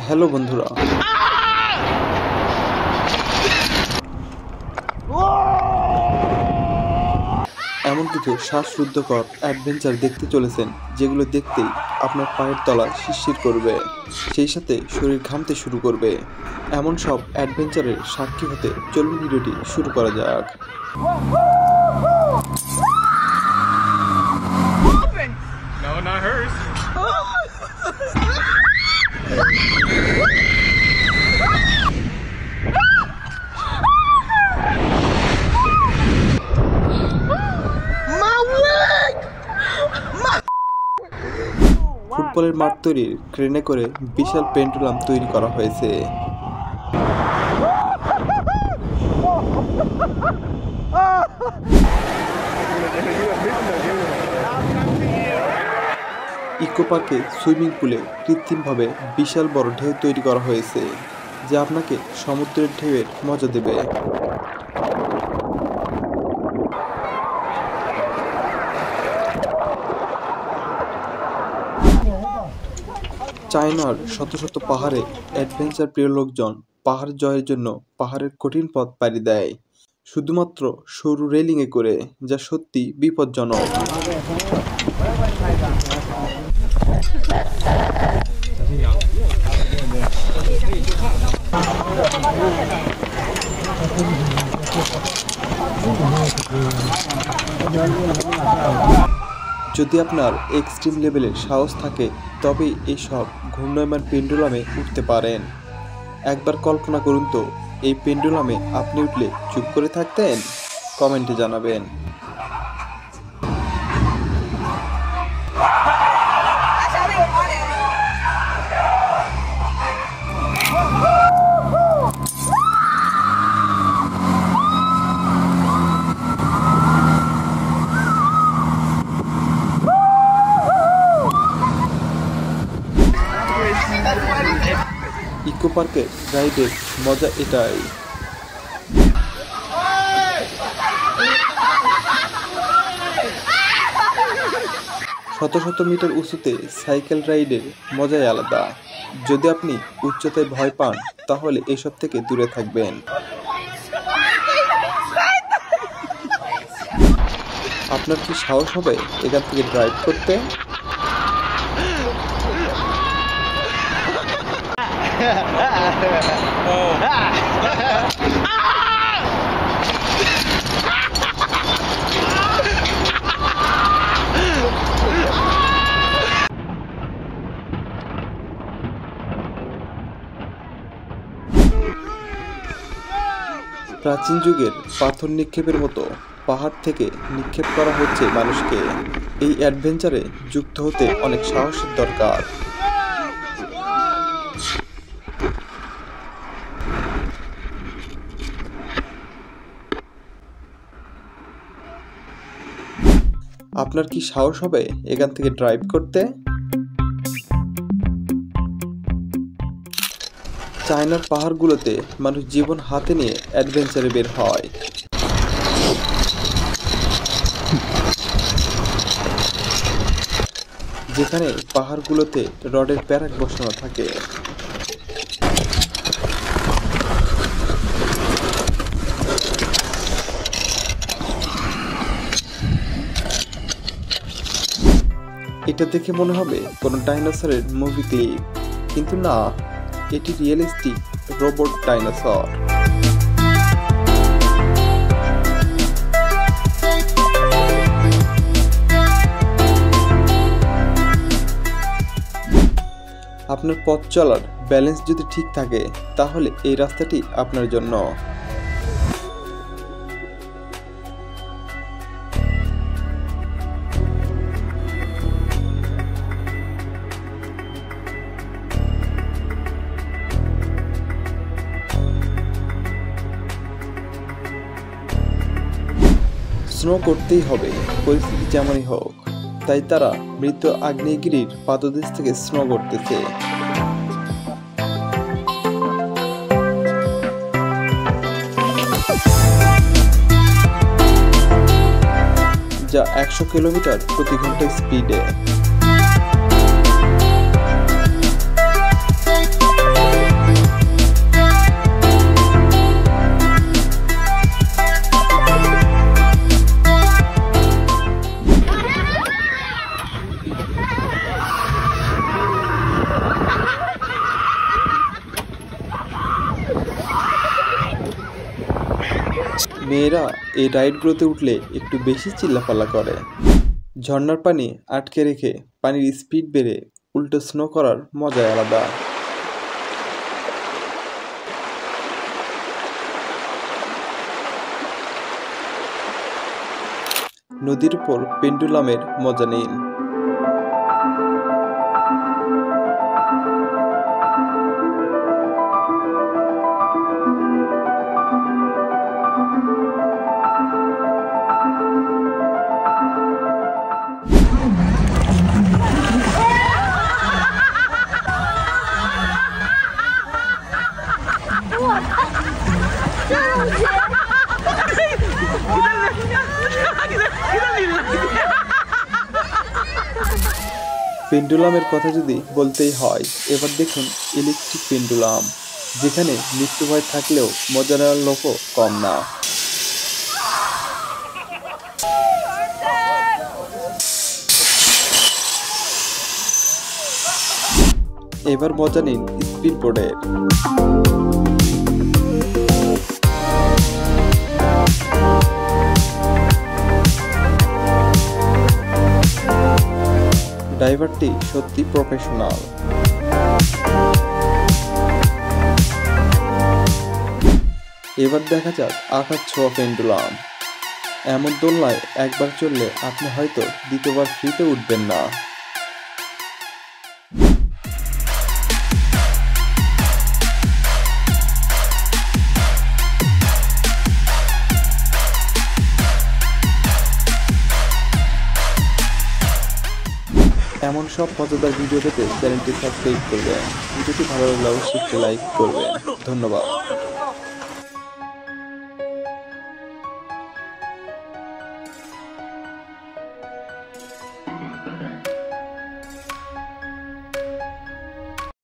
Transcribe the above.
Hello বন্ধুরা, এমন কিছু শ্বাসরুদ্ধকর অ্যাডভেঞ্চার দেখতে চলেছেন যেগুলো দেখতেই আপনার পায়ের তলা শিরশির করবে, সেই সাথে শরীর ঘামতে শুরু করবে। এমন সব অ্যাডভেঞ্চারের সাক্ষী হতে চলুন ভিডিওটি শুরু করা যাক। No, not hers. ফুটবলের মাঠ তৈরির ক্রেনে করে বিশাল পেন্ডুলাম তৈরি করা হয়েছে। ইকো পার্কে সুইমিং পুলে কৃত্রিমভাবে বিশাল বড় ঢেউ তৈরি করা হয়েছে, যা আপনাকে সমুদ্রের ঢেউয়ের মজা দেবে। চায়নার শত শত পাহাড়ে অ্যাডভেঞ্চার প্রিয় লোকজন পাহাড় জয়ের জন্য পাহাড়ের কঠিন পথ পাড়ি দেয়, শুধুমাত্র সরু রেলিংয়ে করে, যা সত্যি বিপজ্জনক। যদি আপনার এক্সট্রিম লেভেলের সাহস থাকে তবেই এইসব ঘূর্ণায়মান পেন্ডুলামে উঠতে পারেন। একবার কল্পনা করুন তো, এই পেন্ডুলামে আপনি উঠলে চুপ করে থাকতেন? কমেন্টে জানাবেন। ইকো পার্কের রাইডের মজা এটাই। শত শত মিটার উঁচুতে সাইকেল রাইডের মজাই আলাদা। যদি আপনি উচ্চতায় ভয় পান তাহলে এসব থেকে দূরে থাকবেন। আপনার কি সাহস হবে এখান থেকে ড্রাইভ করতে? প্রাচীন যুগের পাথর নিক্ষেপের মতো পাহাড় থেকে নিক্ষেপ করা হচ্ছে মানুষকে। এই অ্যাডভেঞ্চারে যুক্ত হতে অনেক সাহসের দরকার। আপনার কি সাহস হবে এখান থেকে ড্রাইভ করতে? চায়নার পাহাড়গুলোতে মানুষ জীবন হাতে নিয়ে অ্যাডভেঞ্চারে বের হয়। যেখানে পাহাড়গুলোতে রডের প্যারাক বসানো থাকে। এটা দেখে মনে হবে কোনো ডাইনোসরের মুভি ক্লিপ, কিন্তু না, এটি রিয়েলিস্টিক রোবট ডাইনোসর। আপনার পথ চলার ব্যালেন্স যদি ঠিক থাকে তাহলে এই রাস্তাটি আপনার জন্য। স্নো করতেই হবে, পরিস্থিতি যেমনই হোক। তাই তারা মৃত আগ্নেয়গিরির পাদদেশ থেকে স্নো করতেছে। যা 100 কিলোমিটার প্রতি ঘন্টা স্পিডে। মেয়েরা এই রাইডগুলোতে উঠলে একটু বেশি চিল্লাপাল্লা করে। ঝর্ণার পানি আটকে রেখে পানির স্পিড বেড়ে উল্টো স্নো করার মজাই আলাদা। নদীর উপর পেন্ডুলামের মজা নিন। পেন্ডুলামের কথা যদি বলতেই হয়, এবার দেখুন ইলেকট্রিক পেন্ডুলাম, যেখানে মৃত্যু ভয় থাকলেও মজা নেওয়ার লোকও কম না। এবার মজা নিন স্পিড বোর্ডের। ড্রাইভারটি সত্যি প্রফেশনাল। এবার দেখা যাক আকাশ ছোঁয়া পেন্ডুলাম। এমন দোলনায় একবার চললে আপনি হয়তো দ্বিতীয়বার ফ্রিতে উঠবেন না। এমন সব মজাদার ভিডিও পেতে চ্যানেলটি সাবস্ক্রাইব করবেন। ভিডিওটি ভালো লাগলে অবশ্যই লাইক করবেন। ধন্যবাদ।